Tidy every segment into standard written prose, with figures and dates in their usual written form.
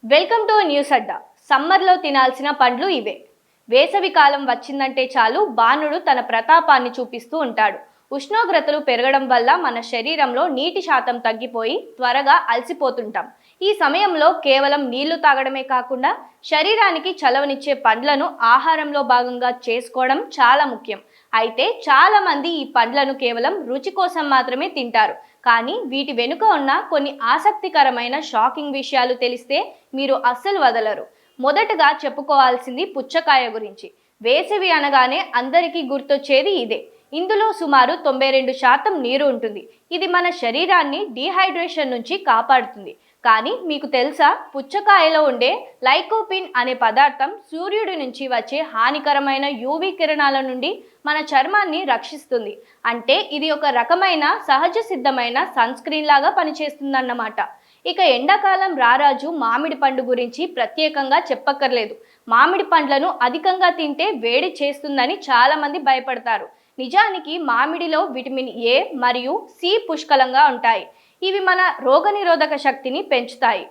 Welcome to news అడ్డా. సమ్మర్లో తినాల్సిన పండ్లు ఇవే. వేసవి కాలం వచ్చిందంటే చాలు బాణుడు తన ప్రతాపాన్ని చూపిస్తూ ఉంటాడు. ఉష్ణోగ్రతలు పెరగడం వల్ల మన శరీరంలో నీటి శాతం తగ్గిపోయి త్వరగా అలసిపోతుంటాం. ఈ సమయంలో కేవలం నీళ్లు తాగడమే కాకుండా శరీరానికి చలవనిచ్చే పండ్లను ఆహారంలో భాగంగా చేసుకోవడం చాలా ముఖ్యం. అయితే చాలా మంది ఈ పండ్లను కేవలం రుచి కోసం మాత్రమే తింటారు. కానీ వీటి వెనుక ఉన్న కొన్ని ఆసక్తికరమైన షాకింగ్ విషయాలు తెలిస్తే మీరు అస్సలు వదలరు. మొదటగా చెప్పుకోవాల్సింది పుచ్చకాయ గురించి. వేసవి అనగానే అందరికీ గుర్తొచ్చేది ఇదే. ఇందులో సుమారు 92% నీరు ఉంటుంది. ఇది మన శరీరాన్ని డీహైడ్రేషన్ నుంచి కాపాడుతుంది. కానీ మీకు తెలుసా, పుచ్చకాయలో ఉండే లైకోపిన్ అనే పదార్థం సూర్యుడి నుంచి వచ్చే హానికరమైన యూవీ కిరణాల నుండి మన చర్మాన్ని రక్షిస్తుంది. అంటే ఇది ఒక రకమైన సహజ సిద్ధమైన సన్ స్క్రీన్ లాగా పనిచేస్తుందన్నమాట. ఇక ఎండాకాలం రారాజు మామిడి పండు గురించి ప్రత్యేకంగా చెప్పక్కర్లేదు. మామిడి పండ్లను అధికంగా తింటే వేడి చేస్తుందని చాలా మంది భయపడతారు. నిజానికి మామిడిలో విటమిన్ ఏ మరియు సి పుష్కలంగా ఉంటాయి. ఇవి మన రోగనిరోధక శక్తిని పెంచుతాయి.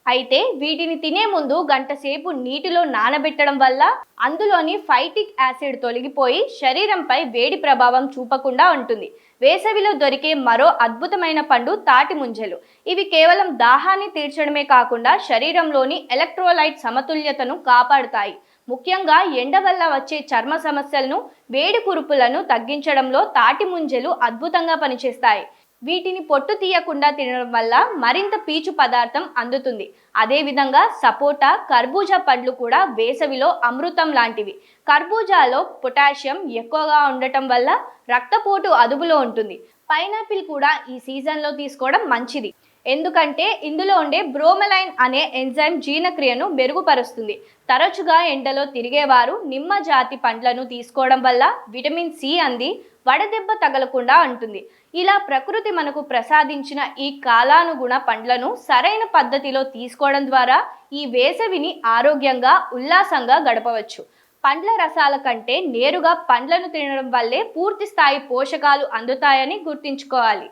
అయితే వీటిని తినే ముందు గంట సేపు నీటిలో నానబెట్టడం వల్ల అందులోని ఫైటిక్ యాసిడ్ తొలగిపోయి శరీరంపై వేడి ప్రభావం చూపకుండా ఉంటుంది. వేసవిలో దొరికే మరో అద్భుతమైన పండు తాటి ముంజలు. ఇవి కేవలం దాహాన్ని తీర్చడమే కాకుండా శరీరంలోని ఎలక్ట్రోలైట్ సమతుల్యతను కాపాడుతాయి. ముఖ్యంగా ఎండ వల్ల వచ్చే చర్మ సమస్యలను, వేడి కురుపులను తగ్గించడంలో తాటి ముంజలు అద్భుతంగా పనిచేస్తాయి. వీటిని పొట్టు తీయకుండా తినడం వల్ల మరింత పీచు పదార్థం అందుతుంది. అదేవిధంగా సపోటా, కర్బూజా పండ్లు కూడా వేసవిలో అమృతం లాంటివి. కర్బూజాలో పొటాషియం ఎక్కువగా ఉండటం వల్ల రక్తపోటు అదుపులో ఉంటుంది. పైనాపిల్ కూడా ఈ సీజన్లో తీసుకోవడం మంచిది. ఎందుకంటే ఇందులో ఉండే బ్రోమెలైన్ అనే ఎంజైమ్ జీర్ణక్రియను మెరుగుపరుస్తుంది. తరచుగా ఎండలో తిరిగేవారు నిమ్మ జాతి పండ్లను తీసుకోవడం వల్ల విటమిన్ సి అంది వడదెబ్బ తగలకుండా ఉంటుంది. ఇలా ప్రకృతి మనకు ప్రసాదించిన ఈ కాలానుగుణ పండ్లను సరైన పద్ధతిలో తీసుకోవడం ద్వారా ఈ వేసవిని ఆరోగ్యంగా, ఉల్లాసంగా గడపవచ్చు. పండ్ల రసాల కంటే నేరుగా పండ్లను తినడం వల్లే పూర్తి స్థాయి పోషకాలు అందుతాయని గుర్తుంచుకోవాలి.